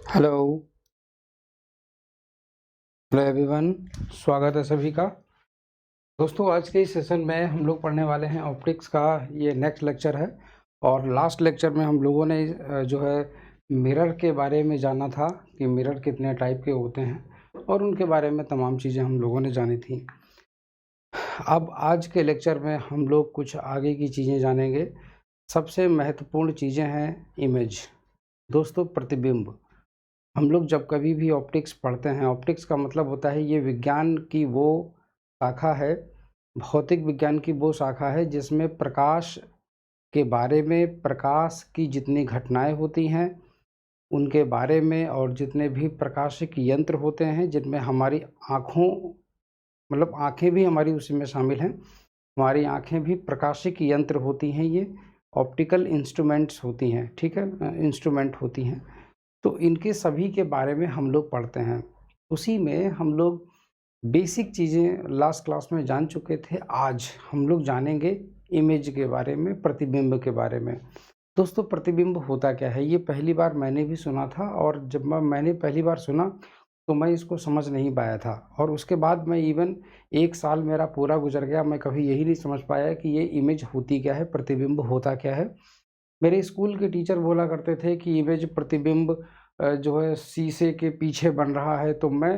Hello hello everyone, स्वागत है सभी का। दोस्तों, आज के इस सेशन में हम लोग पढ़ने वाले हैं ऑप्टिक्स का। ये नेक्स्ट लेक्चर है और लास्ट लेक्चर में हम लोगों ने जो है मिरर के बारे में जाना था कि मिरर कितने टाइप के होते हैं और उनके बारे में तमाम चीज़ें हम लोगों ने जानी थी। अब आज के लेक्चर में हम लोग कुछ आगे की चीज़ें जानेंगे। सबसे महत्वपूर्ण चीज़ें हैं इमेज। दोस्तों, प्रतिबिंब। हम लोग जब कभी भी ऑप्टिक्स पढ़ते हैं, ऑप्टिक्स का मतलब होता है ये विज्ञान की वो शाखा है, भौतिक विज्ञान की वो शाखा है जिसमें प्रकाश के बारे में, प्रकाश की जितनी घटनाएं होती हैं उनके बारे में, और जितने भी प्रकाशिक यंत्र होते हैं जिनमें हमारी आँखों मतलब आँखें भी हमारी उसी में शामिल हैं। हमारी आँखें भी प्रकाशिक यंत्र होती हैं, ये ऑप्टिकल इंस्ट्रूमेंट्स होती हैं, ठीक है, इंस्ट्रूमेंट होती हैं। तो इनके सभी के बारे में हम लोग पढ़ते हैं। उसी में हम लोग बेसिक चीज़ें लास्ट क्लास में जान चुके थे। आज हम लोग जानेंगे इमेज के बारे में, प्रतिबिंब के बारे में। दोस्तों, प्रतिबिंब होता क्या है, ये पहली बार मैंने भी सुना था, और जब मैंने पहली बार सुना तो मैं इसको समझ नहीं पाया था, और उसके बाद मैं इवन 1 साल मेरा पूरा गुजर गया, मैं कभी यही नहीं समझ पाया कि ये इमेज होती क्या है, प्रतिबिंब होता क्या है। मेरे स्कूल के टीचर बोला करते थे कि इमेज, प्रतिबिंब जो है शीशे के पीछे बन रहा है। तो मैं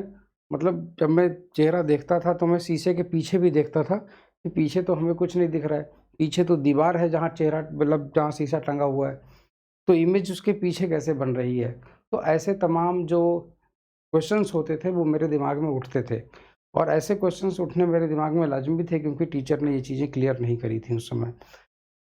मतलब जब मैं चेहरा देखता था तो मैं शीशे के पीछे भी देखता था कि पीछे तो हमें कुछ नहीं दिख रहा है, पीछे तो दीवार है जहाँ चेहरा मतलब जहाँ शीशा टंगा हुआ है, तो इमेज उसके पीछे कैसे बन रही है। तो ऐसे तमाम जो क्वेश्चंस होते थे वो मेरे दिमाग में उठते थे, और ऐसे क्वेश्चंस उठने मेरे दिमाग में लाजमी थे क्योंकि टीचर ने ये चीज़ें क्लियर नहीं करी थी उस समय।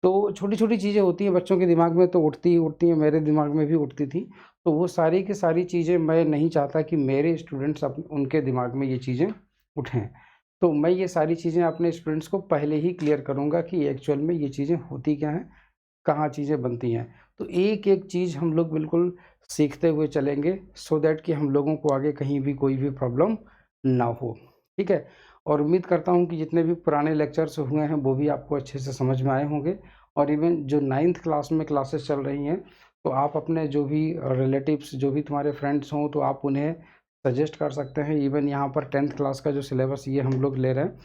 तो छोटी-छोटी चीज़ें होती हैं बच्चों के दिमाग में, तो उठती ही उठती हैं, मेरे दिमाग में भी उठती थी। तो वो सारी की सारी चीज़ें मैं नहीं चाहता कि मेरे स्टूडेंट्स उनके दिमाग में ये चीज़ें उठें। तो मैं ये सारी चीज़ें अपने स्टूडेंट्स को पहले ही क्लियर करूँगा कि एक्चुअल में ये चीज़ें होती क्या हैं, कहाँ चीज़ें बनती हैं। तो एक-एक चीज़ हम लोग बिल्कुल सीखते हुए चलेंगे, सो दैट कि हम लोगों को आगे कहीं भी कोई भी प्रॉब्लम ना हो। ठीक है? और उम्मीद करता हूँ कि जितने भी पुराने लेक्चर्स हुए हैं वो भी आपको अच्छे से समझ में आए होंगे, और इवन जो 9th क्लास में क्लासेस चल रही हैं, तो आप अपने जो भी रिलेटिव्स, जो भी तुम्हारे फ्रेंड्स हों, तो आप उन्हें सजेस्ट कर सकते हैं। इवन यहाँ पर 10th क्लास का जो सिलेबस ये हम लोग ले रहे हैं,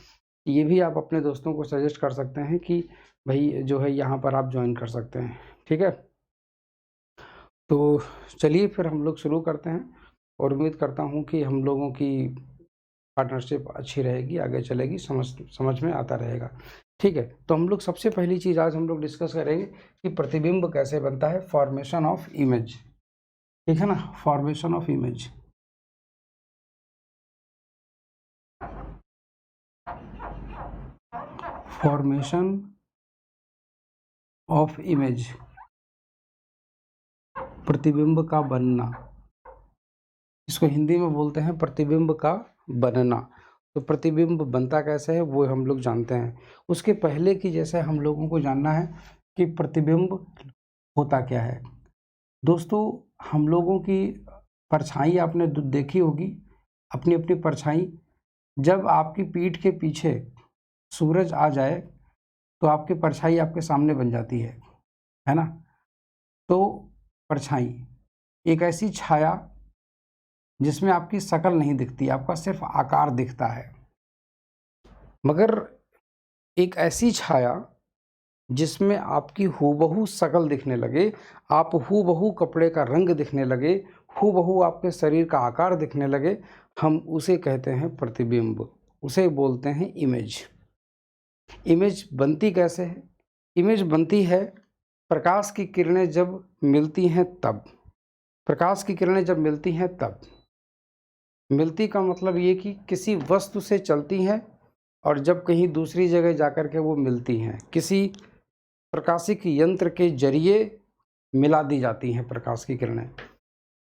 ये भी आप अपने दोस्तों को सजेस्ट कर सकते हैं कि भई जो है यहाँ पर आप जॉइन कर सकते हैं। ठीक है? तो चलिए फिर हम लोग शुरू करते हैं, और उम्मीद करता हूँ कि हम लोगों की पार्टनरशिप अच्छी रहेगी, आगे चलेगी, समझ समझ में आता रहेगा। ठीक है, तो हम लोग सबसे पहली चीज़ आज हम लोग डिस्कस करेंगे कि प्रतिबिंब कैसे बनता है, फॉर्मेशन ऑफ इमेज। ठीक है ना, formation of image. Formation of image, प्रतिबिंब का बनना, इसको हिंदी में बोलते हैं प्रतिबिंब का बनना। तो प्रतिबिंब बनता कैसे है वो हम लोग जानते हैं। उसके पहले की जैसे हम लोगों को जानना है कि प्रतिबिंब होता क्या है। दोस्तों, हम लोगों की परछाई आपने देखी होगी, अपनी अपनी परछाई। जब आपकी पीठ के पीछे सूरज आ जाए तो आपकी परछाई आपके सामने बन जाती है ना। तो परछाई एक ऐसी छाया जिसमें आपकी शक्ल नहीं दिखती, आपका सिर्फ आकार दिखता है, मगर एक ऐसी छाया जिसमें आपकी हूबहू शक्ल दिखने लगे, आप हूबहू कपड़े का रंग दिखने लगे, हूबहू आपके शरीर का आकार दिखने लगे, हम उसे कहते हैं प्रतिबिंब, उसे बोलते हैं इमेज। इमेज बनती कैसे है? इमेज बनती है प्रकाश की किरणें जब मिलती हैं तब। प्रकाश की किरणें जब मिलती हैं तब। मिलती का मतलब ये कि किसी वस्तु से चलती हैं, और जब कहीं दूसरी जगह जाकर के वो मिलती हैं, किसी प्रकाशिक यंत्र के जरिए मिला दी जाती हैं प्रकाश की किरणें,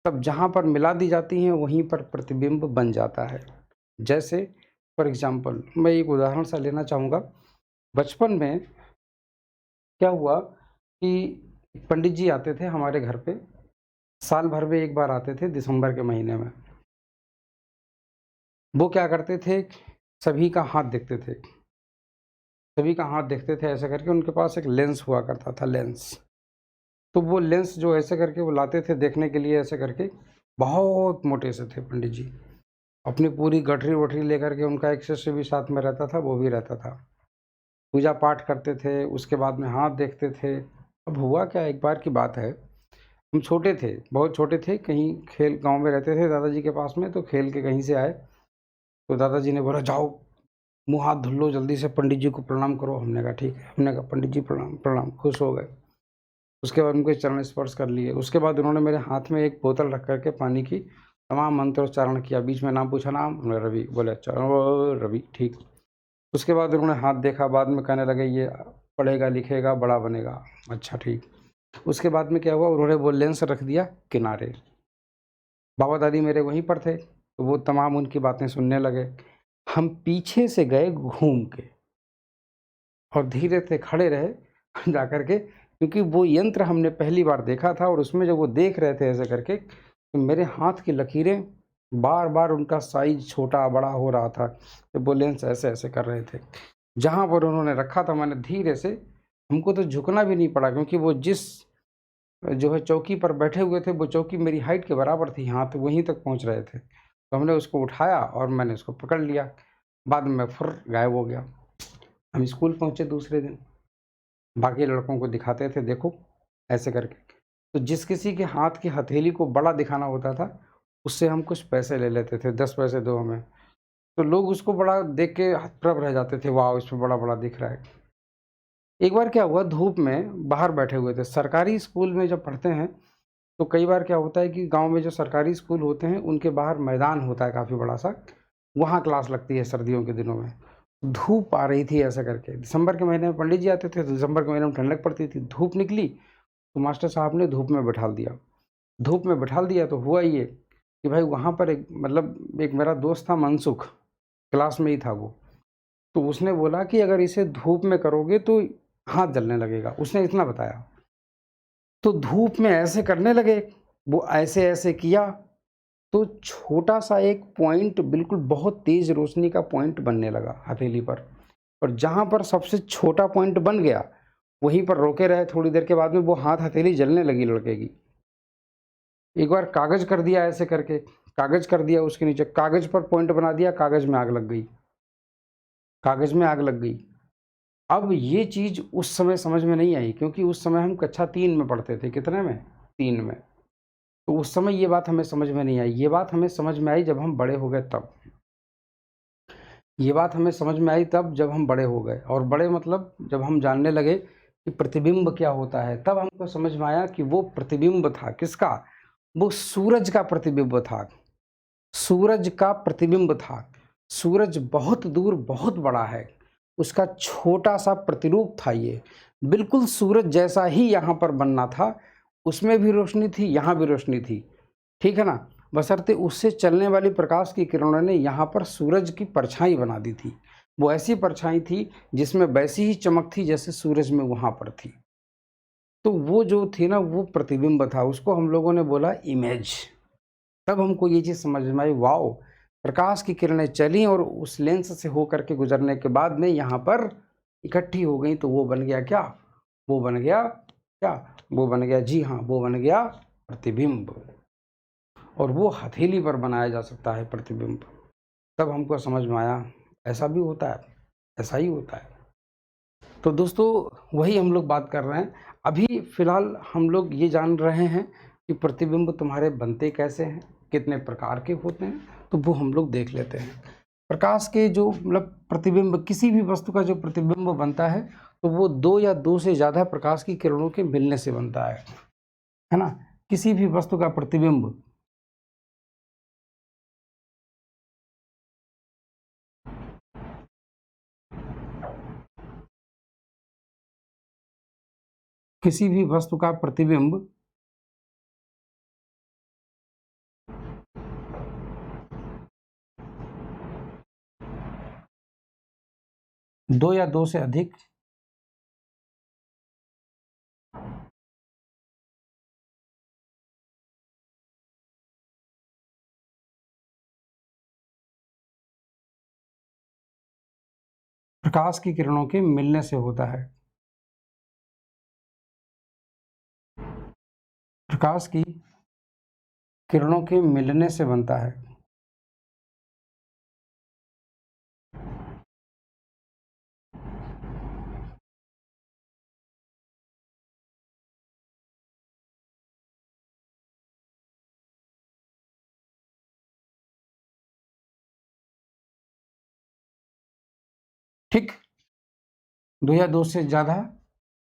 तब जहाँ पर मिला दी जाती हैं वहीं पर प्रतिबिंब बन जाता है। जैसे फॉर एग्जांपल मैं एक उदाहरण सा लेना चाहूँगा। बचपन में क्या हुआ कि पंडित जी आते थे हमारे घर पे, साल भर में एक बार आते थे दिसंबर के महीने में। वो क्या करते थे, सभी का हाथ देखते थे, सभी का हाथ देखते थे ऐसे करके। उनके पास एक लेंस हुआ करता था, लेंस। तो वो लेंस जो ऐसे करके वो लाते थे देखने के लिए ऐसे करके, बहुत मोटे से थे पंडित जी। अपनी पूरी गठरी वठरी लेकर के, उनका एक्सेसरी भी साथ में रहता था, वो भी रहता था। पूजा पाठ करते थे, उसके बाद में हाथ देखते थे। अब हुआ क्या, एक बार की बात है, हम छोटे थे, बहुत छोटे थे, कहीं खेल, गाँव में रहते थे दादाजी के पास में, तो खेल के कहीं से आए, तो दादाजी ने बोला जाओ मुँह हाथ धुल लो, जल्दी से पंडित जी को प्रणाम करो। हमने कहा ठीक है। हमने कहा पंडित जी प्रणाम प्रणाम, खुश हो गए। उसके बाद उनके चरण स्पर्श कर लिए। उसके बाद उन्होंने मेरे हाथ में एक बोतल रख कर के पानी की तमाम मंत्रोच्चारण किया। बीच में नाम पूछा, नाम, हमने रवि, बोले अच्छा रवि, ठीक। उसके बाद उन्होंने हाथ देखा, बाद में कहने लगे ये पढ़ेगा लिखेगा बड़ा बनेगा। अच्छा ठीक। उसके बाद में क्या हुआ, उन्होंने वो लेंस रख दिया किनारे। बाबा दादी मेरे वहीं पर थे, तो वो तमाम उनकी बातें सुनने लगे। हम पीछे से गए घूम के और धीरे से खड़े रहे जा कर के, क्योंकि वो यंत्र हमने पहली बार देखा था, और उसमें जब वो देख रहे थे ऐसे करके, तो मेरे हाथ की लकीरें बार बार उनका साइज छोटा बड़ा हो रहा था, तो वो लेंस ऐसे ऐसे कर रहे थे। जहाँ पर उन्होंने रखा था, मैंने धीरे से, हमको तो झुकना भी नहीं पड़ा, क्योंकि वो जिस जो है चौकी पर बैठे हुए थे, वो चौकी मेरी हाइट के बराबर थी, हाथ वहीं तक पहुँच रहे थे। तो हमने उसको उठाया और मैंने उसको पकड़ लिया। बाद में फुर्र गायब हो गया। हम स्कूल पहुँचे दूसरे दिन, बाकी लड़कों को दिखाते थे, देखो ऐसे करके। तो जिस किसी के हाथ की हथेली को बड़ा दिखाना होता था, उससे हम कुछ पैसे ले लेते थे, 10 पैसे दो हमें। तो लोग उसको बड़ा देख के हतप्रभ रह जाते थे, वाह इसमें बड़ा बड़ा दिख रहा है। एक बार क्या हुआ, धूप में बाहर बैठे हुए थे। सरकारी स्कूल में जब पढ़ते हैं, तो कई बार क्या होता है कि गांव में जो सरकारी स्कूल होते हैं, उनके बाहर मैदान होता है काफ़ी बड़ा सा, वहाँ क्लास लगती है सर्दियों के दिनों में। धूप आ रही थी ऐसा करके, दिसंबर के महीने में पंडित जी आते थे, तो दिसंबर के महीने में ठंडक पड़ती थी, धूप निकली, तो मास्टर साहब ने धूप में बैठाल दिया। धूप में बैठाल दिया तो हुआ ये कि भाई वहाँ पर एक, मतलब एक मेरा दोस्त था मनसुख, क्लास में ही था वो, तो उसने बोला कि अगर इसे धूप में करोगे तो हाथ जलने लगेगा, उसने इतना बताया। तो धूप में ऐसे करने लगे, वो ऐसे ऐसे किया, तो छोटा सा एक पॉइंट, बिल्कुल बहुत तेज रोशनी का पॉइंट बनने लगा हथेली पर। और जहाँ पर सबसे छोटा पॉइंट बन गया, वहीं पर रोके रहे। थोड़ी देर के बाद में वो हाथ हथेली जलने लगी लड़के की। एक बार कागज कर दिया ऐसे करके, कागज कर दिया, उसके नीचे कागज पर पॉइंट बना दिया, कागज में आग लग गई, कागज में आग लग गई। अब ये चीज़ उस समय समझ में नहीं आई, क्योंकि उस समय हम कक्षा 3 में पढ़ते थे। कितने में? 3 में। तो उस समय ये बात हमें समझ में नहीं आई। ये बात हमें समझ में आई जब हम बड़े हो गए तब। ये बात हमें समझ में आई तब जब हम बड़े हो गए, और बड़े मतलब जब हम जानने लगे कि प्रतिबिंब क्या होता है, तब हमको समझ में आया कि वो प्रतिबिंब था किसका? वो सूरज का प्रतिबिंब था। सूरज का प्रतिबिंब था। सूरज बहुत दूर बहुत बड़ा है, उसका छोटा सा प्रतिरूप था ये। बिल्कुल सूरज जैसा ही यहाँ पर बनना था, उसमें भी रोशनी थी, यहाँ भी रोशनी थी, ठीक है ना? बशर्ते उससे चलने वाली प्रकाश की किरणों ने यहाँ पर सूरज की परछाई बना दी थी। वो ऐसी परछाई थी जिसमें वैसी ही चमक थी जैसे सूरज में वहाँ पर थी। तो वो जो थी ना, वो प्रतिबिंब था, उसको हम लोगों ने बोला इमेज। तब हमको ये चीज़ समझ में आई, वाओ! प्रकाश की किरणें चली और उस लेंस से होकर के गुजरने के बाद में यहाँ पर इकट्ठी हो गई, तो वो बन गया क्या? वो बन गया क्या? वो बन गया, जी हाँ, वो बन गया प्रतिबिंब। और वो हथेली पर बनाया जा सकता है प्रतिबिंब। तब हमको समझ में आया, ऐसा भी होता है, ऐसा ही होता है। तो दोस्तों, वही हम लोग बात कर रहे हैं। अभी फ़िलहाल हम लोग ये जान रहे हैं कि प्रतिबिंब तुम्हारे बनते कैसे हैं, कितने प्रकार के होते हैं, तो वो हम लोग देख लेते हैं। प्रकाश के जो, मतलब प्रतिबिंब, किसी भी वस्तु का जो प्रतिबिंब बनता है, तो वो 2 या 2 से ज़्यादा प्रकाश की किरणों के मिलने से बनता है ना? किसी भी वस्तु का प्रतिबिंब किसी भी वस्तु का प्रतिबिंब 2 या 2 से अधिक प्रकाश की किरणों के मिलने से होता है। प्रकाश की किरणों के मिलने से बनता है। ठीक, दो या दो से ज्यादा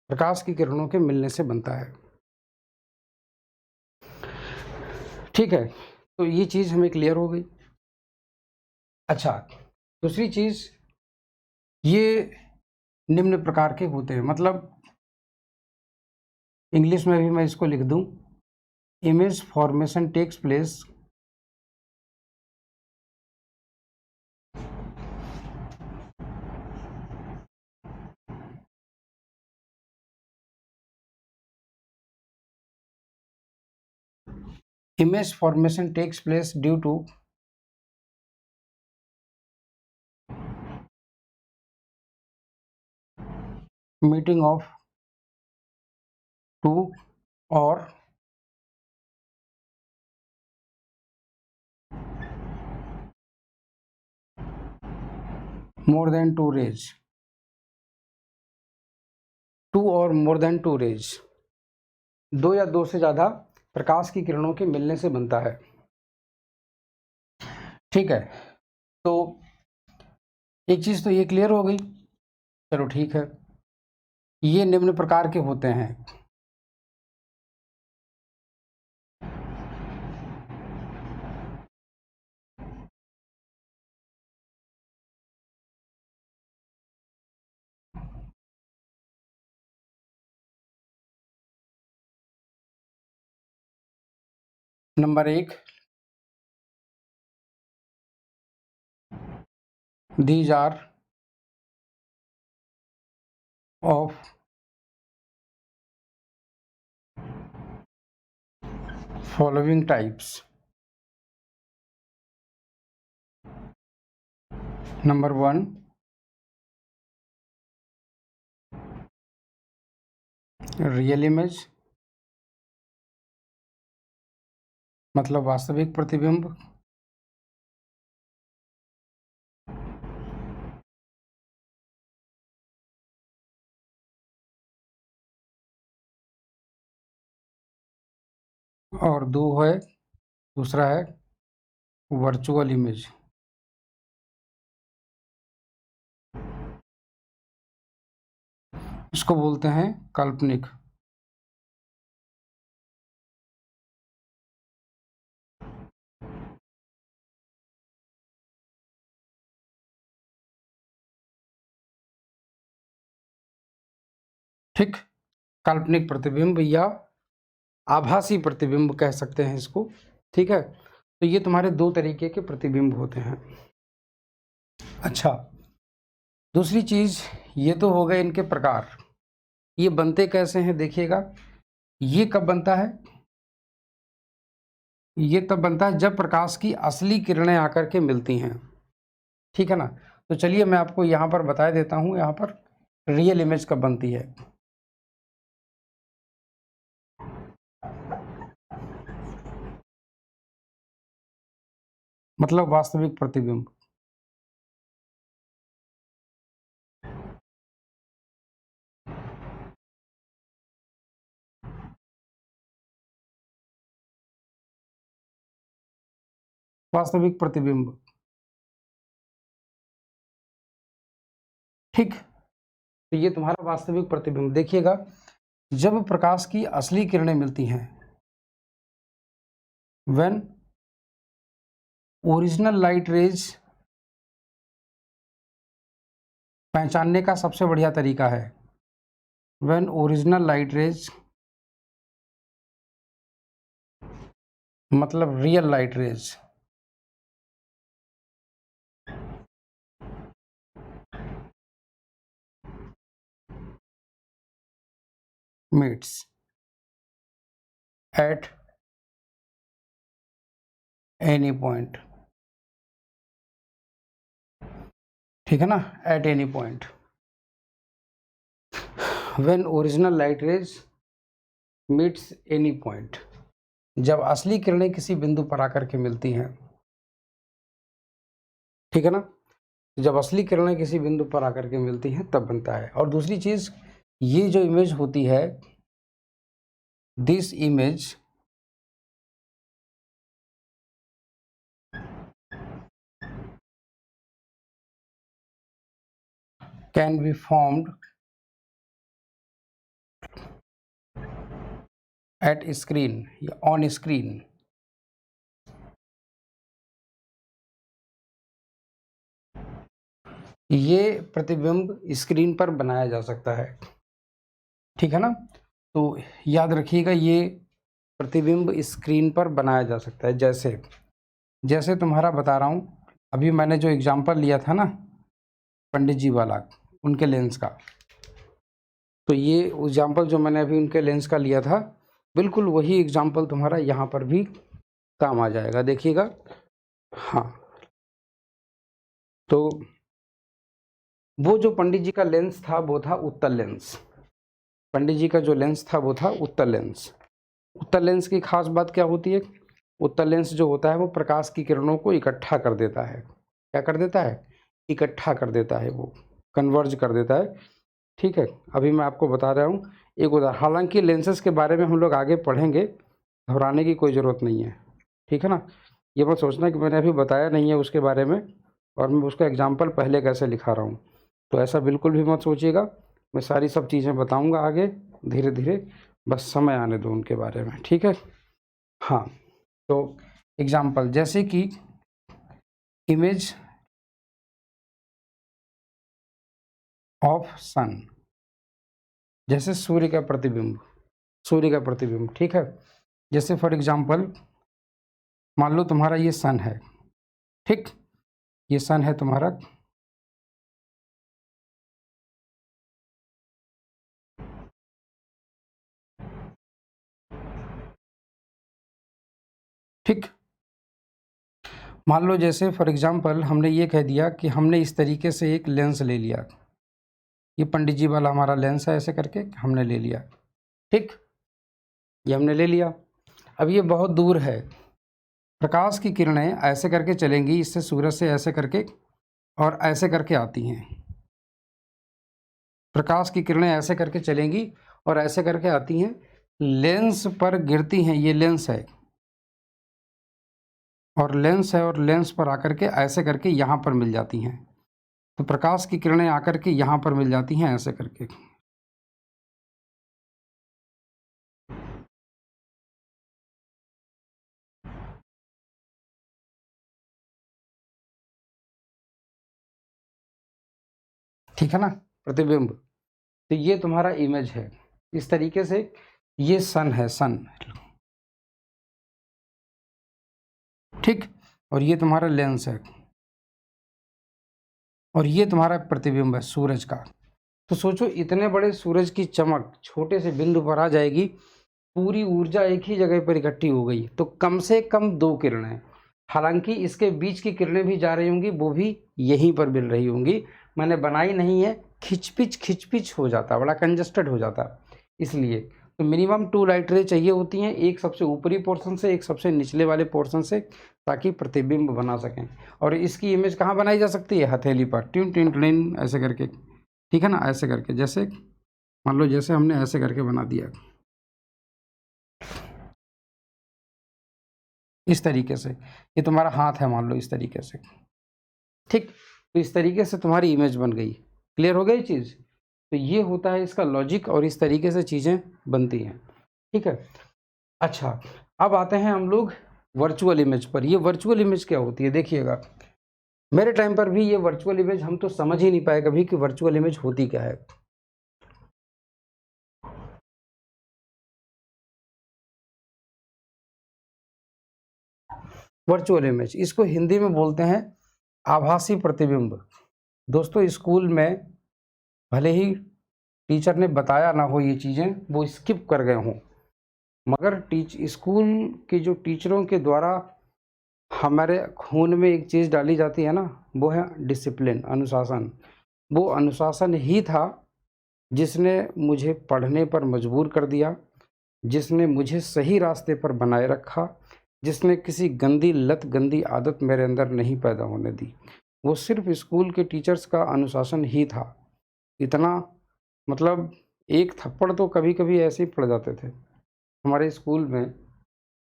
प्रकाश की किरणों के मिलने से बनता है। ठीक है, तो ये चीज हमें क्लियर हो गई। अच्छा, दूसरी चीज, ये निम्न प्रकार के होते हैं, मतलब इंग्लिश में भी मैं इसको लिख दूं, image formation takes place due to meeting of two और more than two rays, two और मोर देन टू रेज, दो या दो से ज्यादा प्रकाश की किरणों के मिलने से बनता है। ठीक है, तो एक चीज तो ये क्लियर हो गई। चलो ठीक है, ये निम्न प्रकार के होते हैं। नंबर एक, these are of following types. Number one, real image, मतलब वास्तविक प्रतिबिंब। और दूसरा है वर्चुअल इमेज। इसको बोलते हैं काल्पनिक। ठीक, काल्पनिक प्रतिबिंब या आभासी प्रतिबिंब कह सकते हैं इसको। ठीक है, तो ये तुम्हारे दो तरीके के प्रतिबिंब होते हैं। अच्छा, दूसरी चीज, ये तो हो गए इनके प्रकार। ये बनते कैसे हैं देखिएगा। ये कब बनता है? ये तब बनता है जब प्रकाश की असली किरणें आकर के मिलती हैं। ठीक है ना, तो चलिए मैं आपको यहाँ पर बता देता हूँ, यहाँ पर रियल इमेज कब बनती है। मतलब वास्तविक प्रतिबिंब। वास्तविक प्रतिबिंब। ठीक, तो ये तुम्हारा वास्तविक प्रतिबिंब। देखिएगा, जब प्रकाश की असली किरणें मिलती हैं, व्हेन ओरिजिनल लाइट रेज, पहचानने का सबसे बढ़िया तरीका है व्हेन ओरिजिनल लाइट रेज, मतलब real light rays, meets at any point। ठीक है ना, at any point, when original light rays meets any point, जब असली किरणें किसी बिंदु पर आकर के मिलती हैं, ठीक है ना, जब असली किरणें किसी बिंदु पर आकर के मिलती हैं तब बनता है। और दूसरी चीज, ये जो इमेज होती है, this image can be formed at screen या ऑन स्क्रीन। ये प्रतिबिंब स्क्रीन पर बनाया जा सकता है, ठीक है ना। तो याद रखिएगा, ये प्रतिबिंब स्क्रीन पर बनाया जा सकता है। जैसे जैसे तुम्हारा बता रहा हूँ, अभी मैंने जो एग्जांपल लिया था ना पंडित जी वाला, उनके लेंस का, तो ये एग्जांपल जो मैंने अभी उनके लेंस का लिया था, बिल्कुल वही एग्जांपल तुम्हारा यहाँ पर भी काम आ जाएगा, देखिएगा। हाँ, तो वो जो पंडित जी का लेंस था वो था उत्तल लेंस। पंडित जी का जो लेंस था वो था उत्तल लेंस। उत्तल लेंस की खास बात क्या होती है? उत्तल लेंस जो होता है वो प्रकाश की किरणों को इकट्ठा कर देता है। क्या कर देता है? इकट्ठा कर देता है, वो कन्वर्ज कर देता है, ठीक है। अभी मैं आपको बता रहा हूँ एक उदाहरण। हालांकि लेंसेज के बारे में हम लोग आगे पढ़ेंगे, घबराने की कोई ज़रूरत नहीं है, ठीक है ना। ये मत सोचना कि मैंने अभी बताया नहीं है उसके बारे में और मैं उसका एग्जाम्पल पहले कैसे लिखा रहा हूँ, तो ऐसा बिल्कुल भी मत सोचिएगा। मैं सारी सब चीज़ें बताऊँगा आगे धीरे धीरे, बस समय आने दो उनके बारे में, ठीक है। हाँ, तो एग्जाम्पल जैसे कि इमेज ऑफ सन, जैसे सूर्य का प्रतिबिंब, सूर्य का प्रतिबिंब, ठीक है। जैसे फॉर एग्जाम्पल मान लो तुम्हारा ये सन है, ठीक, ये सन है तुम्हारा, ठीक। मान लो जैसे फॉर एग्जाम्पल हमने ये कह दिया कि हमने इस तरीके से एक लेंस ले लिया, ये पंडित जी वाला हमारा लेंस है, ऐसे करके हमने ले लिया, ठीक, ये हमने ले लिया। अब ये बहुत दूर है, प्रकाश की किरणें ऐसे करके चलेंगी इससे, सूरज से ऐसे करके और ऐसे करके आती हैं। प्रकाश की किरणें ऐसे करके चलेंगी और ऐसे करके आती हैं, लेंस पर गिरती हैं, ये लेंस है और लेंस है और लेंस पर आकर के ऐसे करके यहाँ पर मिल जाती हैं। तो प्रकाश की किरणें आकर के यहाँ पर मिल जाती हैं ऐसे करके, ठीक है ना, प्रतिबिंब। तो ये तुम्हारा इमेज है इस तरीके से, ये सन है, सन, ठीक, और ये तुम्हारा लेंस है और ये तुम्हारा प्रतिबिंब है सूरज का। तो सोचो इतने बड़े सूरज की चमक छोटे से बिंदु पर आ जाएगी, पूरी ऊर्जा एक ही जगह पर इकट्ठी हो गई, तो कम से कम 2 किरणें, हालांकि इसके बीच की किरणें भी जा रही होंगी, वो भी यहीं पर मिल रही होंगी, मैंने बनाई नहीं है, खिचपिच हो जाता, बड़ा कंजस्टेड हो जाता, इसलिए। तो मिनिमम 2 लाइट रे चाहिए होती हैं, एक सबसे ऊपरी पोर्शन से, एक सबसे निचले वाले पोर्शन से, ताकि प्रतिबिंब बना सकें। और इसकी इमेज कहाँ बनाई जा सकती है? हथेली पर, ट्यून टिन टिन ऐसे करके, ठीक है ना, ऐसे करके, जैसे मान लो जैसे हमने ऐसे करके बना दिया, इस तरीके से, ये तुम्हारा हाथ है मान लो इस तरीके से, ठीक। तो इस तरीके से तुम्हारी इमेज बन गई। क्लियर हो गई चीज़? तो ये होता है इसका लॉजिक और इस तरीके से चीज़ें बनती हैं, ठीक है। अच्छा, अब आते हैं हम लोग वर्चुअल इमेज पर। ये वर्चुअल इमेज क्या होती है? देखिएगा, मेरे टाइम पर भी ये वर्चुअल इमेज हम तो समझ ही नहीं पाए कभी कि वर्चुअल इमेज होती क्या है। वर्चुअल इमेज, इसको हिंदी में बोलते हैं आभासी प्रतिबिंब। दोस्तों स्कूल में भले ही टीचर ने बताया ना हो ये चीज़ें, वो स्किप कर गए हों, मगर स्कूल के जो टीचरों के द्वारा हमारे खून में एक चीज़ डाली जाती है ना, वो है डिसिप्लिन, अनुशासन। वो अनुशासन ही था जिसने मुझे पढ़ने पर मजबूर कर दिया, जिसने मुझे सही रास्ते पर बनाए रखा, जिसने किसी गंदी लत, गंदी आदत मेरे अंदर नहीं पैदा होने दी। वो सिर्फ़ स्कूल के टीचर्स का अनुशासन ही था। इतना मतलब एक थप्पड़ तो कभी-कभी ऐसे ही पड़ जाते थे। हमारे स्कूल में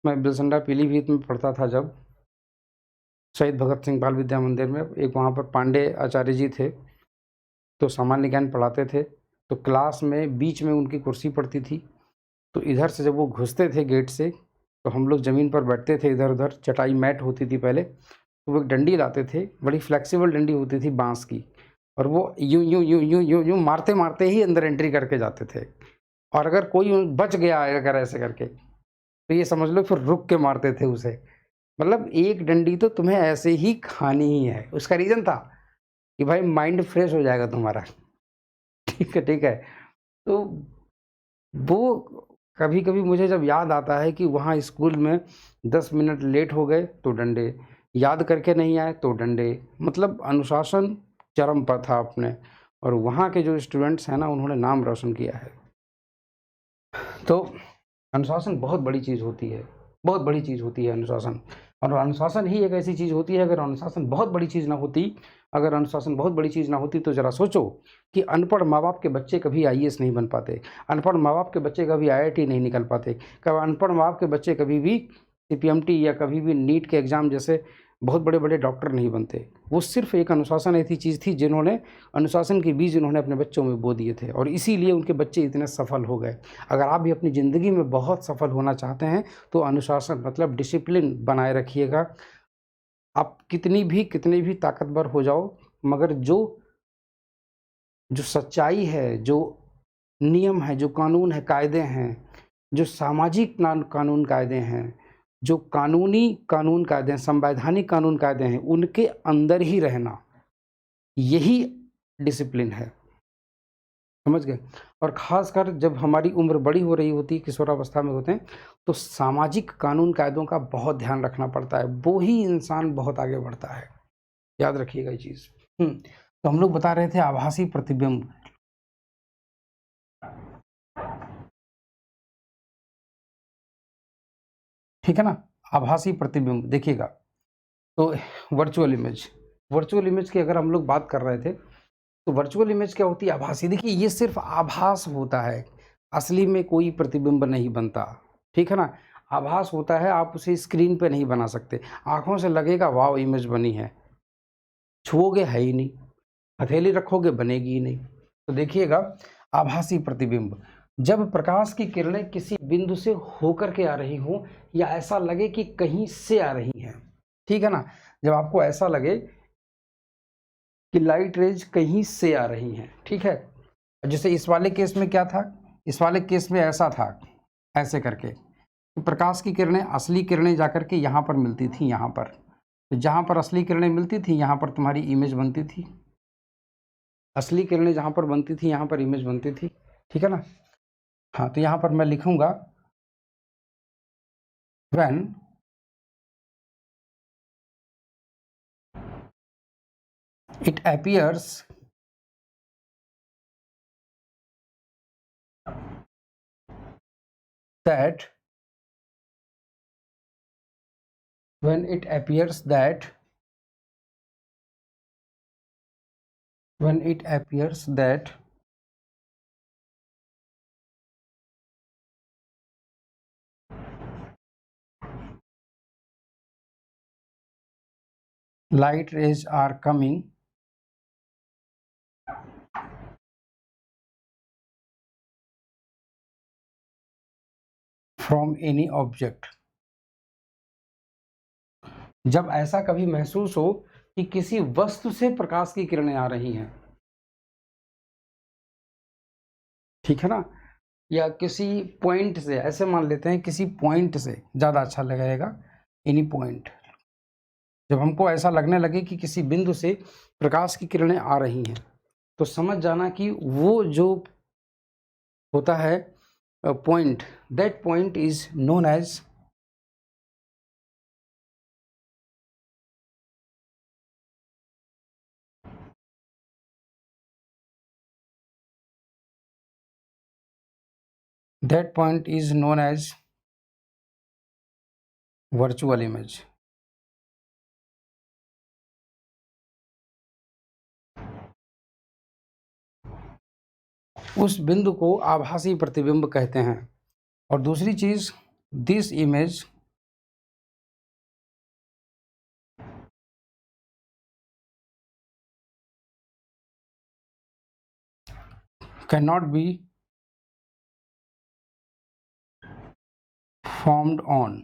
मैं बिलसंडा पीलीभीत में पढ़ता था जब, शहीद भगत सिंह बाल विद्या मंदिर में, एक वहाँ पर पांडे आचार्य जी थे, तो सामान्य ज्ञान पढ़ाते थे। तो क्लास में बीच में उनकी कुर्सी पड़ती थी, तो इधर से जब वो घुसते थे गेट से, तो हम लोग ज़मीन पर बैठते थे इधर-उधर, चटाई मैट होती थी पहले, तो वो एक डंडी लाते थे, बड़ी फ्लेक्सिबल डंडी होती थी बाँस की, और वो यूँ मारते-मारते ही अंदर एंट्री करके जाते थे। और अगर कोई बच गया अगर ऐसे करके, तो ये समझ लो फिर रुक के मारते थे उसे। मतलब एक डंडी तो तुम्हें ऐसे ही खानी ही है। उसका रीज़न था कि भाई माइंड फ्रेश हो जाएगा तुम्हारा। ठीक है, ठीक है। तो वो कभी-कभी मुझे जब याद आता है कि वहाँ स्कूल में 10 मिनट लेट हो गए तो डंडे, याद करके नहीं आए तो डंडे, मतलब अनुशासन चरम पर था अपने, और वहाँ के जो स्टूडेंट्स हैं ना, उन्होंने नाम रोशन किया है। तो अनुशासन बहुत बड़ी चीज़ होती है, बहुत बड़ी चीज़ होती है अनुशासन। और अनुशासन ही एक ऐसी चीज़ होती है, अगर अनुशासन बहुत बड़ी चीज़ ना होती, अगर अनुशासन बहुत बड़ी चीज़ ना होती, तो ज़रा सोचो कि अनपढ़ माँ-बाप के बच्चे कभी आईएएस नहीं बन पाते, अनपढ़ माँ-बाप के बच्चे कभी आईआईटी नहीं निकल पाते, कब अनपढ़ माँ-बाप के बच्चे कभी भी सीपीएमटी या कभी भी नीट के एग्ज़ाम जैसे बहुत बड़े-बड़े डॉक्टर नहीं बनते। वो सिर्फ़ एक अनुशासन ऐसी चीज़ थी, जिन्होंने अनुशासन के बीज उन्होंने अपने बच्चों में बो दिए थे, और इसीलिए उनके बच्चे इतने सफल हो गए। अगर आप भी अपनी ज़िंदगी में बहुत सफल होना चाहते हैं, तो अनुशासन मतलब डिसिप्लिन बनाए रखिएगा। आप कितनी भी ताकतवर हो जाओ, मगर जो जो सच्चाई है, जो नियम है, जो कानून है, कायदे हैं, जो सामाजिक कानून कायदे हैं, जो कानूनी कानून कायदे हैं, संवैधानिक कानून कायदे हैं, उनके अंदर ही रहना, यही डिसिप्लिन है। समझ गए? और ख़ासकर जब हमारी उम्र बड़ी हो रही होती है, किशोरावस्था में होते हैं, तो सामाजिक कानून कायदों का बहुत ध्यान रखना पड़ता है, वो ही इंसान बहुत आगे बढ़ता है। याद रखिएगा ये चीज़। तो हम लोग बता रहे थे आभासी प्रतिबिंब। ठीक है ना? आभासी प्रतिबिंब देखिएगा, तो वर्चुअल इमेज की अगर हम लोग बात कर रहे थे, तो वर्चुअल इमेज क्या होती है? आभासी। देखिए, ये सिर्फ़ आभास होता है, असली में कोई प्रतिबिंब नहीं बनता, ठीक है ना? आभास होता है, आप उसे स्क्रीन पे नहीं बना सकते। आँखों से लगेगा वॉव! इमेज बनी है, छुओगे है ही नहीं, हथेली रखोगे बनेगी ही नहीं। तो देखिएगा, आभासी प्रतिबिंब, जब प्रकाश की किरणें किसी बिंदु से होकर के आ रही हों, या ऐसा लगे कि कहीं से आ रही हैं, ठीक है ना? जब आपको ऐसा लगे कि लाइट रेज़ कहीं से आ रही हैं, ठीक है? जैसे इस वाले केस में क्या था? इस वाले केस में ऐसा था, ऐसे करके, कि प्रकाश की किरणें, असली किरणें जाकर के यहाँ पर मिलती थी, यहाँ पर। तो जहाँ पर असली किरणें मिलती थी, यहाँ पर तुम्हारी इमेज बनती थी। असली किरणें जहाँ पर बनती थी, यहाँ पर इमेज बनती थी, ठीक है ना? हाँ, तो यहाँ पर मैं लिखूँगा, when it appears that when it appears that when it appears that light rays are coming from any object, जब ऐसा कभी महसूस हो कि किसी वस्तु से प्रकाश की किरणें आ रही हैं, ठीक है ना? या किसी पॉइंट से, ऐसे मान लेते हैं किसी पॉइंट से, ज़्यादा अच्छा लगेगा, एनी पॉइंट। जब हमको ऐसा लगने लगे कि किसी बिंदु से प्रकाश की किरणें आ रही हैं, तो समझ जाना कि वो जो होता है point, that point is known as that point is known as virtual image. उस बिंदु को आभासी प्रतिबिंब कहते हैं। और दूसरी चीज, this image can not be formed on,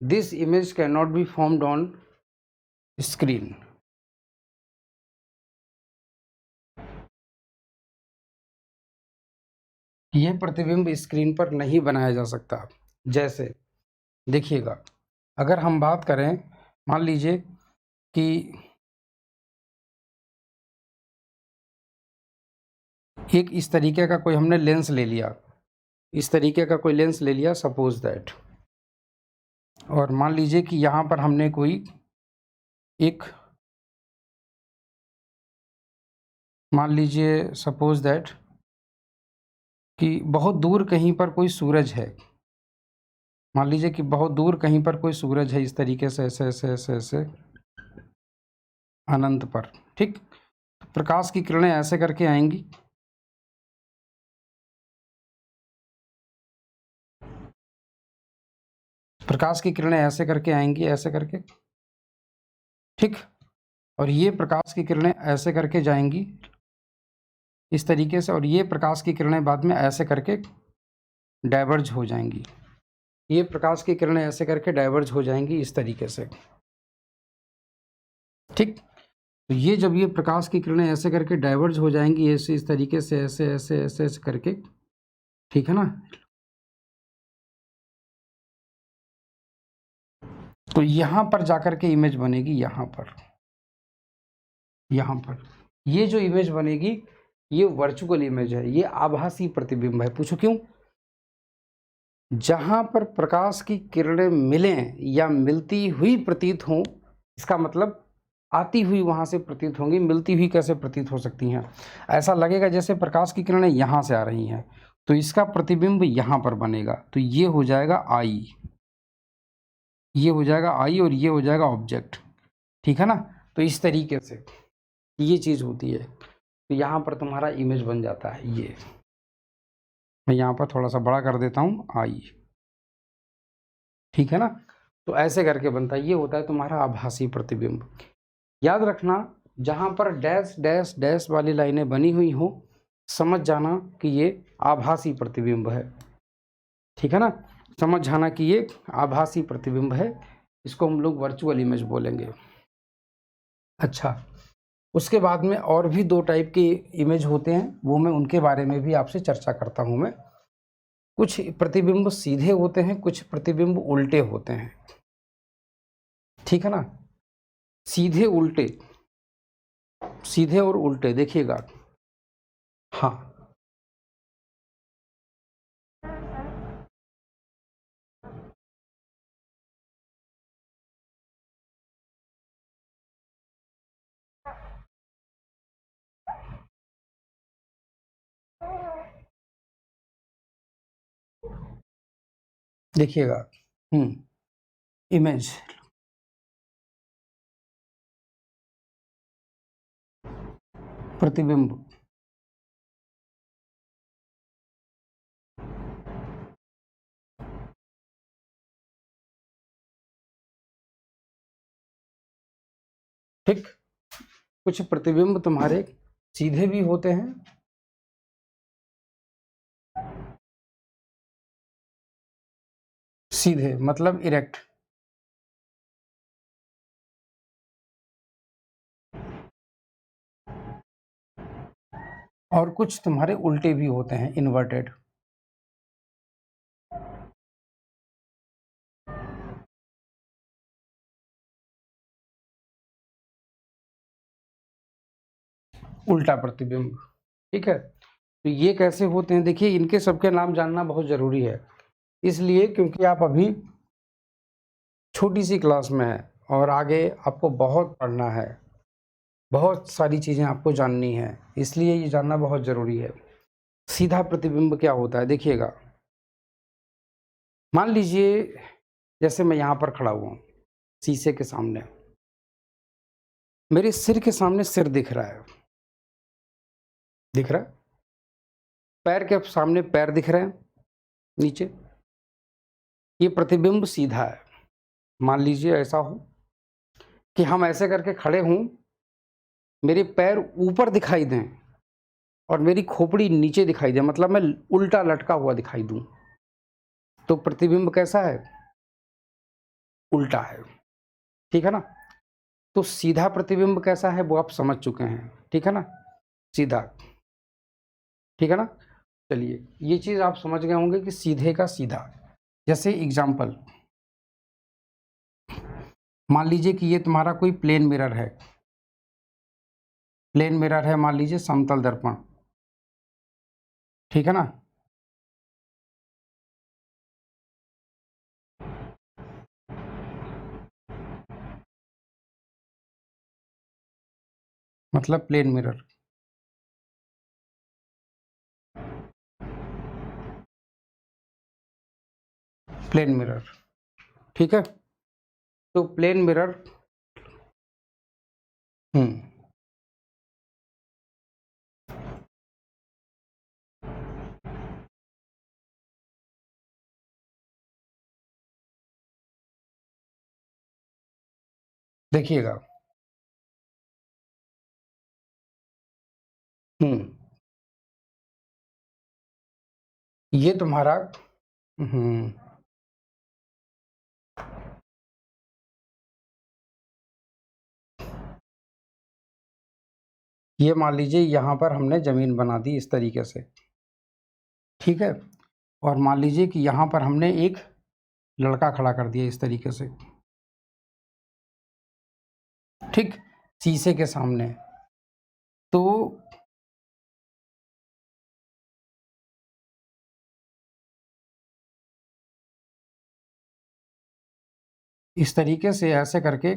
this image cannot be formed on screen। यह प्रतिबिंब स्क्रीन पर नहीं बनाया जा सकता। जैसे देखिएगा, अगर हम बात करें, मान लीजिए कि एक इस तरीके का कोई हमने लेंस ले लिया, इस तरीके का कोई लेंस ले लिया, सपोज दैट, और मान लीजिए कि यहाँ पर हमने कोई एक, मान लीजिए सपोज दैट कि बहुत दूर कहीं पर कोई सूरज है, मान लीजिए कि बहुत दूर कहीं पर कोई सूरज है, इस तरीके से ऐसे ऐसे ऐसे ऐसे अनंत पर, ठीक। प्रकाश की किरणें ऐसे करके आएंगी, प्रकाश की किरणें ऐसे करके आएंगी, ऐसे करके, ठीक। और ये प्रकाश की किरणें ऐसे करके जाएंगी इस तरीके से, और ये प्रकाश की किरणें बाद में ऐसे करके डाइवर्ज हो जाएंगी, ये प्रकाश की किरणें ऐसे करके डाइवर्ज हो जाएंगी इस तरीके से, ठीक। तो ये जब ये प्रकाश की किरणें ऐसे करके डाइवर्ज हो जाएंगी, ऐसे इस तरीके से, ऐसे ऐसे ऐसे ऐसे करके, ठीक है ना। तो यहाँ पर जाकर के इमेज बनेगी, यहाँ पर, यहाँ पर ये जो इमेज बनेगी ये वर्चुअल इमेज है, ये आभासी प्रतिबिंब है। पूछो क्यों? जहां पर प्रकाश की किरणें मिलें या मिलती हुई प्रतीत हों, इसका मतलब आती हुई वहां से प्रतीत होंगी, मिलती हुई कैसे प्रतीत हो सकती हैं? ऐसा लगेगा जैसे प्रकाश की किरणें यहां से आ रही हैं, तो इसका प्रतिबिंब यहां पर बनेगा, तो ये हो जाएगा आई, ये हो जाएगा आई, और ये हो जाएगा ऑब्जेक्ट, ठीक है ना। तो इस तरीके से ये चीज होती है। तो यहाँ पर तुम्हारा इमेज बन जाता है। ये मैं यहाँ पर थोड़ा सा बड़ा कर देता हूँ, आई, ठीक है ना। तो ऐसे करके बनता है, ये होता है तुम्हारा आभासी प्रतिबिंब। याद रखना, जहाँ पर डैश डैश डैश वाली लाइनें बनी हुई हो, समझ जाना कि ये आभासी प्रतिबिंब है, ठीक है ना। समझ जाना कि ये आभासी प्रतिबिंब है, इसको हम लोग वर्चुअल इमेज बोलेंगे। अच्छा, उसके बाद में और भी दो टाइप के इमेज होते हैं, वो मैं उनके बारे में भी आपसे चर्चा करता हूं मैं। कुछ प्रतिबिंब सीधे होते हैं, कुछ प्रतिबिंब उल्टे होते हैं, ठीक है ना। सीधे उल्टे, सीधे और उल्टे देखिएगा। हाँ, देखिएगा, इमेज, प्रतिबिंब, ठीक। कुछ प्रतिबिंब तुम्हारे सीधे भी होते हैं, सीधे मतलब इरेक्ट, और कुछ तुम्हारे उल्टे भी होते हैं, इन्वर्टेड। उल्टा प्रतिबिंब, ठीक है। तो ये कैसे होते हैं, देखिए इनके सबके नाम जानना बहुत जरूरी है, इसलिए क्योंकि आप अभी छोटी सी क्लास में हैं और आगे आपको बहुत पढ़ना है, बहुत सारी चीज़ें आपको जाननी है, इसलिए ये जानना बहुत ज़रूरी है। सीधा प्रतिबिंब क्या होता है देखिएगा, मान लीजिए जैसे मैं यहाँ पर खड़ा हुआ हूँ शीशे के सामने, मेरे सिर के सामने सिर दिख रहा है, दिख रहा है, पैर के सामने पैर दिख रहे हैं नीचे, ये प्रतिबिंब सीधा है। मान लीजिए ऐसा हो कि हम ऐसे करके खड़े हों, मेरे पैर ऊपर दिखाई दें और मेरी खोपड़ी नीचे दिखाई दे, मतलब मैं उल्टा लटका हुआ दिखाई दूं, तो प्रतिबिंब कैसा है? उल्टा है, ठीक है ना। तो सीधा प्रतिबिंब कैसा है वो आप समझ चुके हैं, ठीक है ना, सीधा, ठीक है ना। चलिए ये चीज आप समझ गए होंगे कि सीधे का सीधा। जैसे एग्जाम्पल, मान लीजिए कि ये तुम्हारा कोई प्लेन मिरर है, प्लेन मिरर है, मान लीजिए समतल दर्पण, ठीक है ना। मतलब प्लेन मिरर, प्लेन मिरर, ठीक है। तो प्लेन मिरर, हम्म, देखिएगा, ये तुम्हारा, हम्म, ये मान लीजिए यहाँ पर हमने जमीन बना दी इस तरीके से, ठीक है। और मान लीजिए कि यहाँ पर हमने एक लड़का खड़ा कर दिया इस तरीके से, ठीक, शीशे के सामने। तो इस तरीके से ऐसे करके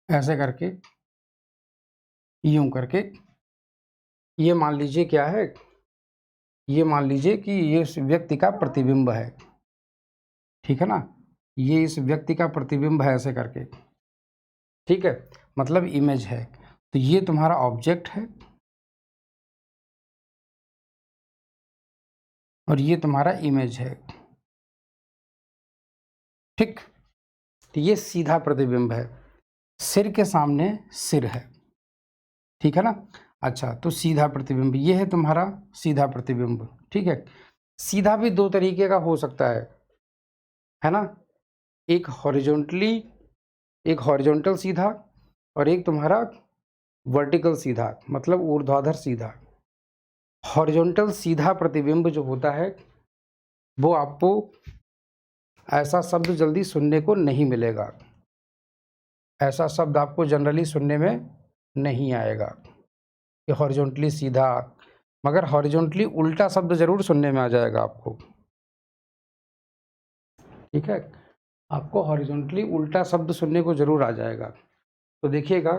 ऐसे करके यूं करके, ये मान लीजिए क्या है, ये मान लीजिए कि ये इस व्यक्ति का प्रतिबिंब है, ठीक है ना, ये इस व्यक्ति का प्रतिबिंब है ऐसे करके, ठीक है, मतलब इमेज है। तो ये तुम्हारा ऑब्जेक्ट है और ये तुम्हारा इमेज है, ठीक। तो ये सीधा प्रतिबिंब है, सिर के सामने सिर है, ठीक है ना। अच्छा, तो सीधा प्रतिबिंब ये है तुम्हारा सीधा प्रतिबिंब, ठीक है। सीधा भी दो तरीके का हो सकता है ना, एक हॉरिजॉन्टली, एक हॉरिजॉन्टल सीधा और एक तुम्हारा वर्टिकल सीधा, मतलब ऊर्ध्वाधर सीधा। हॉरिजॉन्टल सीधा प्रतिबिंब जो होता है वो आपको ऐसा शब्द जल्दी सुनने को नहीं मिलेगा, ऐसा शब्द आपको जनरली सुनने में नहीं आएगा कि हॉरिजॉन्टली सीधा, मगर हॉरिजॉन्टली उल्टा शब्द जरूर सुनने में आ जाएगा आपको, ठीक है। आपको हॉरिजॉन्टली उल्टा शब्द सुनने को जरूर आ जाएगा। तो देखिएगा,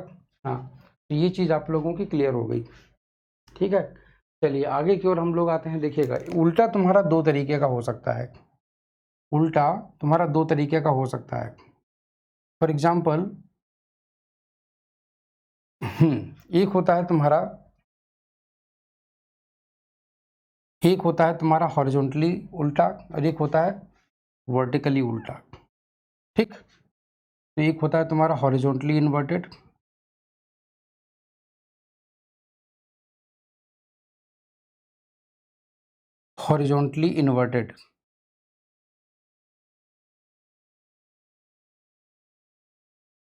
हाँ, तो ये चीज़ आप लोगों की क्लियर हो गई, ठीक है। चलिए आगे की ओर हम लोग आते हैं। देखिएगा उल्टा तुम्हारा दो तरीके का हो सकता है, उल्टा तुम्हारा दो तरीके का हो सकता है। फॉर एग्जाम्पल, एक होता है तुम्हारा, एक होता है तुम्हारा हॉरिजॉन्टली उल्टा और एक होता है वर्टिकली उल्टा, ठीक। तो एक होता है तुम्हारा हॉरिजॉन्टली इन्वर्टेड, हॉरिजॉन्टली इन्वर्टेड,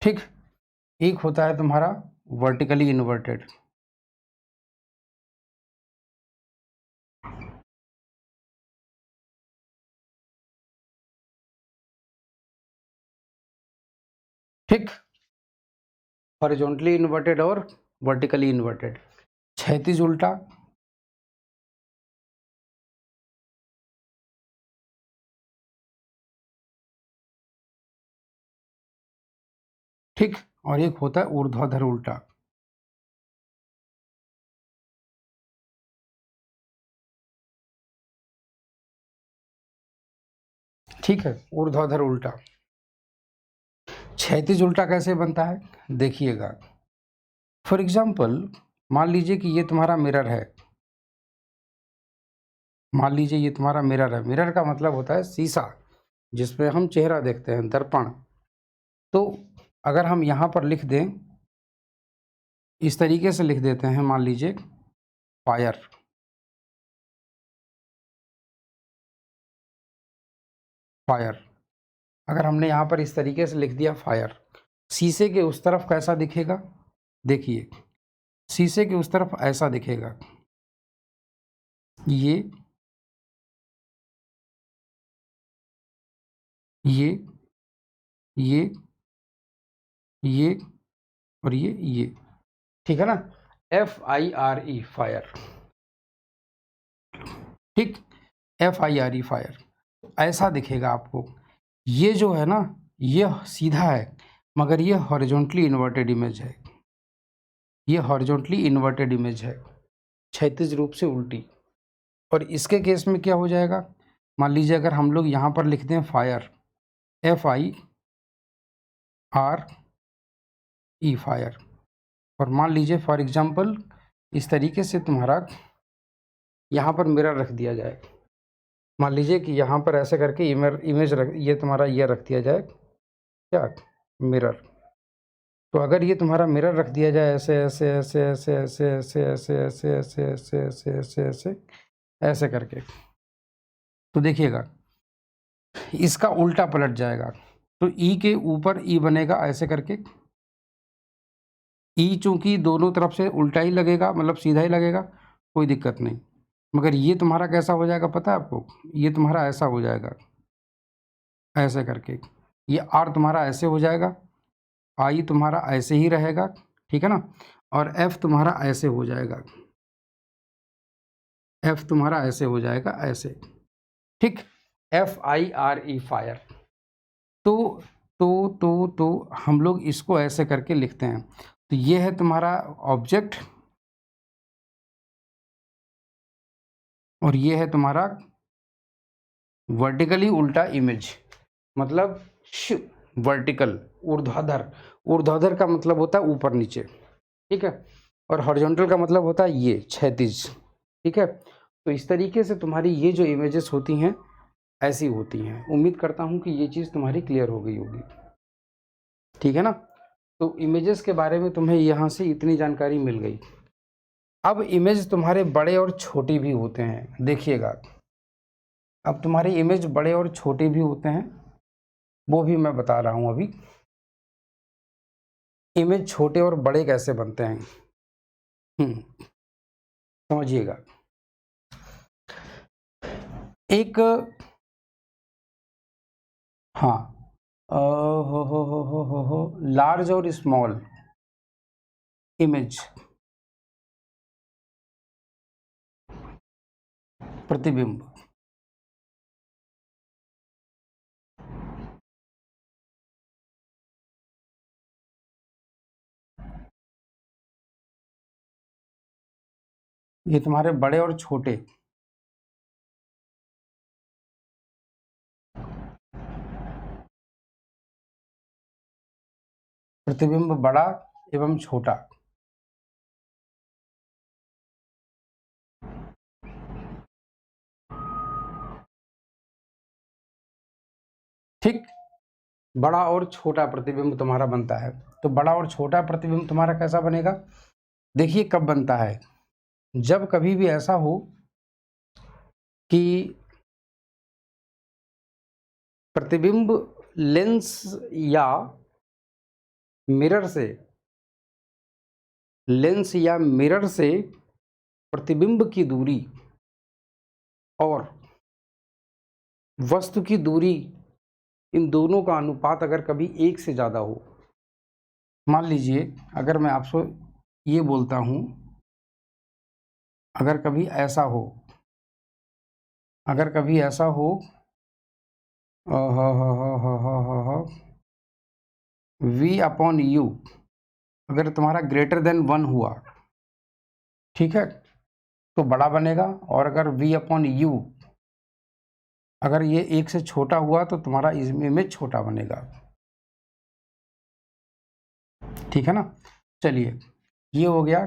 ठीक। एक होता है तुम्हारा वर्टिकली इन्वर्टेड, ठीक। हॉरिजॉन्टली इन्वर्टेड और वर्टिकली इन्वर्टेड। क्षैतिज उल्टा, ठीक, और एक होता है ऊर्ध्वाधर उल्टा। ठीक है, ऊर्ध्वाधर उल्टा। क्षैतिज उल्टा कैसे बनता है देखिएगा। फॉर एग्जाम्पल मान लीजिए कि ये तुम्हारा मिरर है, मान लीजिए ये तुम्हारा मिरर है। मिरर का मतलब होता है शीशा जिसमें हम चेहरा देखते हैं, दर्पण। तो अगर हम यहाँ पर लिख दें, इस तरीके से लिख देते हैं, मान लीजिए फायर, फायर। अगर हमने यहाँ पर इस तरीके से लिख दिया फायर, शीशे के उस तरफ कैसा दिखेगा देखिए, शीशे के उस तरफ ऐसा दिखेगा। ये ये ये ये और ये, ठीक है ना। FIRE फायर, ठीक, FIRE फायर ऐसा दिखेगा आपको। ये जो है ना, ये सीधा है मगर ये हॉरिजॉन्टली इन्वर्टेड इमेज है, ये हॉरिजॉन्टली इन्वर्टेड इमेज है, क्षैतिज रूप से उल्टी। और इसके केस में क्या हो जाएगा, मान लीजिए अगर हम लोग यहाँ पर लिख दें फायर, FIRE फायर, और मान लीजिए फॉर एग्जांपल इस तरीके से तुम्हारा यहाँ पर मिरर रख दिया जाए। मान लीजिए कि यहाँ पर ऐसे करके इमेज रख, ये तुम्हारा ये रख दिया जाए, क्या, मिरर। तो अगर ये तुम्हारा मिरर रख दिया जाए ऐसे ऐसे ऐसे ऐसे ऐसे ऐसे ऐसे ऐसे ऐसे ऐसे ऐसे ऐसे ऐसे ऐसे करके, तो देखिएगा इसका उल्टा पलट जाएगा। तो ई के ऊपर ई बनेगा ऐसे करके, ई चूंकि दोनों तरफ से उल्टा ही लगेगा, मतलब सीधा ही लगेगा, कोई दिक्कत नहीं। मगर ये तुम्हारा कैसा हो जाएगा पता है आपको, ये तुम्हारा ऐसा हो जाएगा ऐसे करके, ये आर तुम्हारा ऐसे हो जाएगा, आई तुम्हारा ऐसे ही रहेगा, ठीक है ना। और एफ तुम्हारा ऐसे हो जाएगा, एफ तुम्हारा ऐसे हो जाएगा ऐसे, ठीक। FIRE fire. तो तो हम लोग इसको ऐसे करके लिखते हैं। तो ये है तुम्हारा ऑब्जेक्ट और ये है तुम्हारा वर्टिकली उल्टा इमेज, मतलब वर्टिकल, ऊर्ध्वाधर। ऊर्ध्वाधर का मतलब होता है ऊपर नीचे, ठीक है। और हॉरिजॉन्टल का मतलब होता है ये क्षैतिज, ठीक है। तो इस तरीके से तुम्हारी ये जो इमेजेस होती हैं ऐसी होती हैं। उम्मीद करता हूँ कि ये चीज़ तुम्हारी क्लियर हो गई होगी, ठीक है ना। तो इमेजेस के बारे में तुम्हें यहाँ से इतनी जानकारी मिल गई। अब इमेज तुम्हारे बड़े और छोटे भी होते हैं, देखिएगा। अब तुम्हारे इमेज बड़े और छोटे भी होते हैं, वो भी मैं बता रहा हूँ अभी। इमेज छोटे और बड़े कैसे बनते हैं समझिएगा। एक, हाँ, हो लार्ज और स्मॉल इमेज, प्रतिबिंब। ये तुम्हारे बड़े और छोटे, प्रतिबिंब बड़ा एवं छोटा। ठीक, बड़ा और छोटा प्रतिबिंब तुम्हारा बनता है। तो बड़ा और छोटा प्रतिबिंब तुम्हारा कैसा बनेगा, देखिए कब बनता है, जब कभी भी ऐसा हो कि प्रतिबिंब लेंस या मिरर से, लेंस या मिरर से प्रतिबिंब की दूरी और वस्तु की दूरी, इन दोनों का अनुपात अगर कभी एक से ज़्यादा हो। मान लीजिए अगर मैं आपसे ये बोलता हूँ, अगर कभी ऐसा हो, अगर कभी ऐसा हो V अपॉन U, अगर तुम्हारा ग्रेटर देन 1 हुआ, ठीक है, तो बड़ा बनेगा, और अगर v अपॉन यू अगर ये 1 से छोटा हुआ तो तुम्हारा इमेज छोटा बनेगा, ठीक है ना। चलिए, ये हो गया।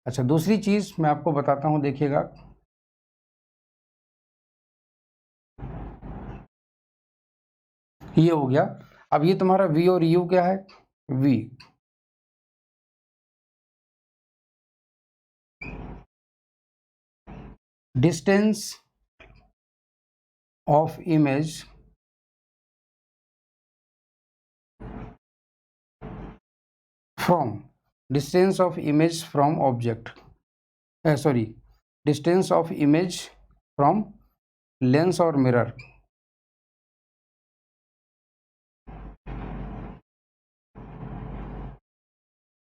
अच्छा, दूसरी चीज मैं आपको बताता हूं, देखिएगा। ये हो गया। अब ये तुम्हारा v और u क्या है? v, distance of image from, distance of image from object, sorry, distance of image from lens और मिरर।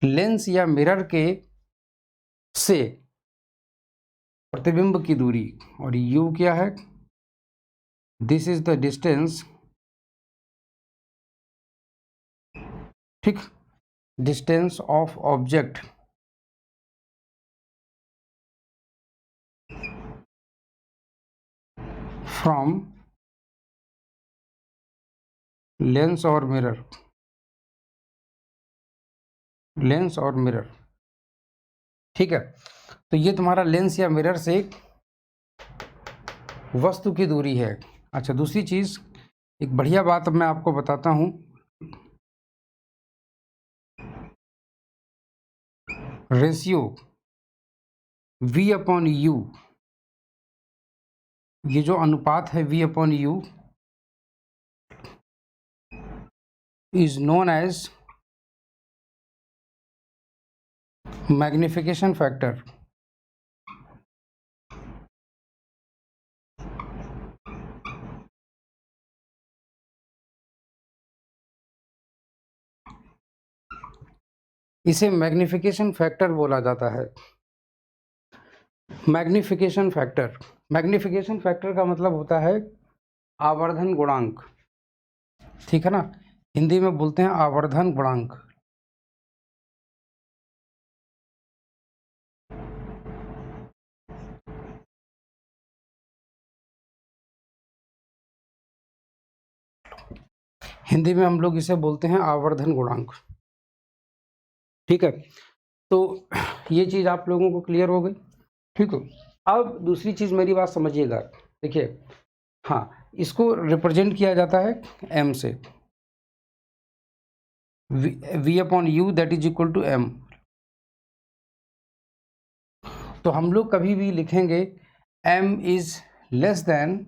लेंस या मिरर के से प्रतिबिंब की दूरी, और u क्या है? दिस इज द डिस्टेंस, ठीक, distance of object from lens और मिरर, लेंस और मिरर, ठीक है। तो ये तुम्हारा लेंस या मिरर से वस्तु की दूरी है। अच्छा, दूसरी चीज, एक बढ़िया बात अब मैं आपको बताता हूं। रेशियो v अपॉन यू, ये जो अनुपात है v upon u is known as magnification factor. इसे मैग्निफिकेशन फैक्टर बोला जाता है। मैग्निफिकेशन फैक्टर, मैग्निफिकेशन फैक्टर का मतलब होता है आवर्धन गुणांक, ठीक है ना। हिंदी में बोलते हैं आवर्धन गुणांक। हिंदी में हम लोग इसे बोलते हैं आवर्धन गुणांक, ठीक है। तो ये चीज आप लोगों को क्लियर हो गई, ठीक है। अब दूसरी चीज, मेरी बात समझिएगा, देखिए, हाँ, इसको रिप्रेजेंट किया जाता है m से, v upon u that is equal to m। तो हम लोग कभी भी लिखेंगे m इज लेस देन,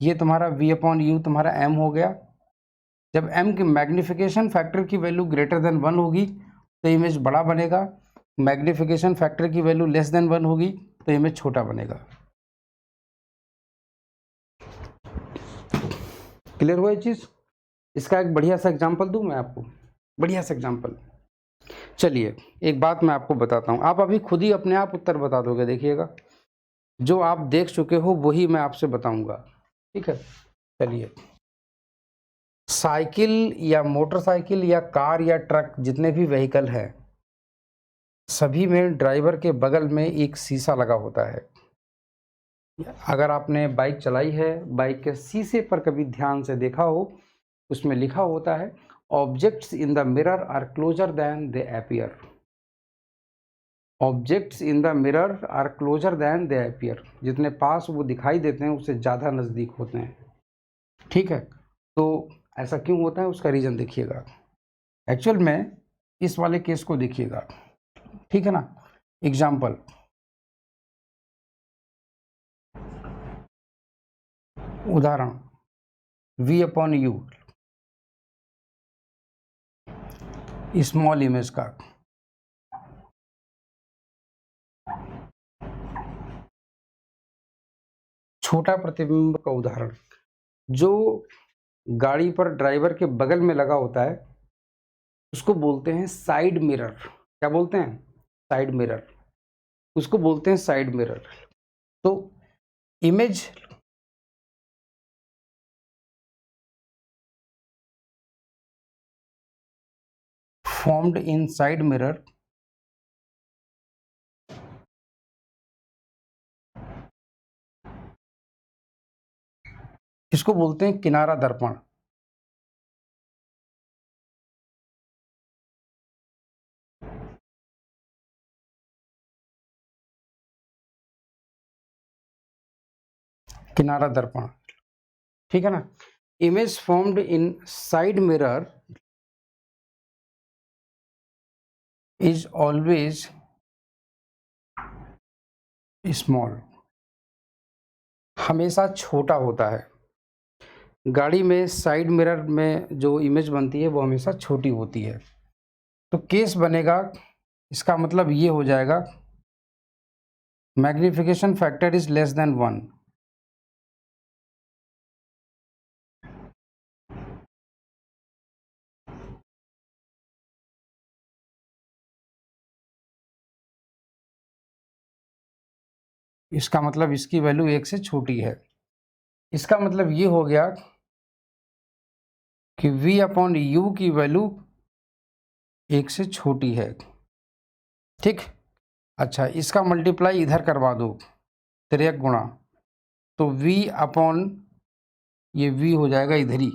ये तुम्हारा v अपॉन यू तुम्हारा m हो गया। जब m की मैग्निफिकेशन फैक्टर की वैल्यू ग्रेटर देन 1 होगी तो इमेज बड़ा बनेगा, मैग्निफिकेशन फैक्टर की वैल्यू लेस देन 1 होगी तो इमेज छोटा बनेगा। क्लियर हुआ ये चीज? इसका एक बढ़िया सा एग्जांपल दूं मैं आपको, बढ़िया सा एग्जांपल। चलिए, एक बात मैं आपको बताता हूं, आप अभी खुद ही अपने आप उत्तर बता दोगे, देखिएगा। जो आप देख चुके हो वही मैं आपसे बताऊंगा, ठीक है। चलिए, साइकिल या मोटरसाइकिल या कार या ट्रक, जितने भी व्हीकल हैं, सभी में ड्राइवर के बगल में एक शीशा लगा होता है। अगर आपने बाइक चलाई है, बाइक के शीशे पर कभी ध्यान से देखा हो, उसमें लिखा होता है objects in the mirror are closer than they appear. Objects in the mirror are closer than they appear, जितने पास वो दिखाई देते हैं उससे ज़्यादा नज़दीक होते हैं, ठीक है। तो ऐसा क्यों होता है, उसका रीज़न देखिएगा। एक्चुअल में इस वाले केस को देखिएगा, ठीक है ना। एग्जाम्पल, उदाहरण, v upon you, small image का, छोटा प्रतिबिंब का उदाहरण, जो गाड़ी पर ड्राइवर के बगल में लगा होता है उसको बोलते हैं साइड मिरर। क्या बोलते हैं? साइड मिरर, उसको बोलते हैं साइड मिरर। तो इमेज formed inside mirror इसको बोलते हैं किनारा दर्पण। किनारा दर्पण, ठीक है ना। Image formed in side mirror is always small, हमेशा छोटा होता है। गाड़ी में साइड मिरर में जो इमेज बनती है वो हमेशा छोटी होती है। तो केस बनेगा, इसका मतलब ये हो जाएगा magnification factor is less than 1। इसका मतलब इसकी वैल्यू 1 से छोटी है। इसका मतलब ये हो गया कि v अपॉन यू की वैल्यू 1 से छोटी है, ठीक। अच्छा, इसका मल्टीप्लाई इधर करवा दो, 3 गुणा, तो v अपॉन ये v हो जाएगा इधर ही,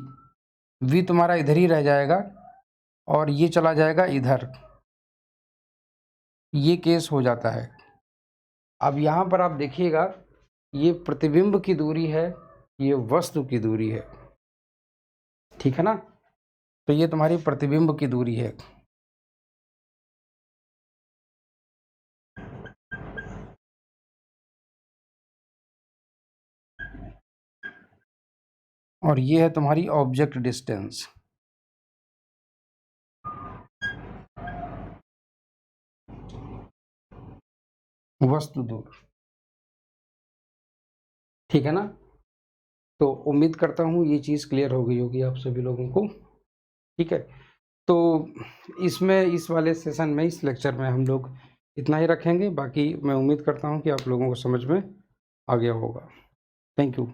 v तुम्हारा इधर ही रह जाएगा और ये चला जाएगा इधर, ये केस हो जाता है। अब यहाँ पर आप देखिएगा, ये प्रतिबिंब की दूरी है, ये वस्तु की दूरी है, ठीक है ना। तो ये तुम्हारी प्रतिबिंब की दूरी है। और ये है तुम्हारी ऑब्जेक्ट डिस्टेंस। वस्तु दूर, ठीक है ना। तो उम्मीद करता हूँ ये चीज़ क्लियर हो गई होगी आप सभी लोगों को, ठीक है। तो इसमें इस वाले सेशन में, इस लेक्चर में हम लोग इतना ही रखेंगे। बाकी मैं उम्मीद करता हूँ कि आप लोगों को समझ में आ गया होगा। Thank you.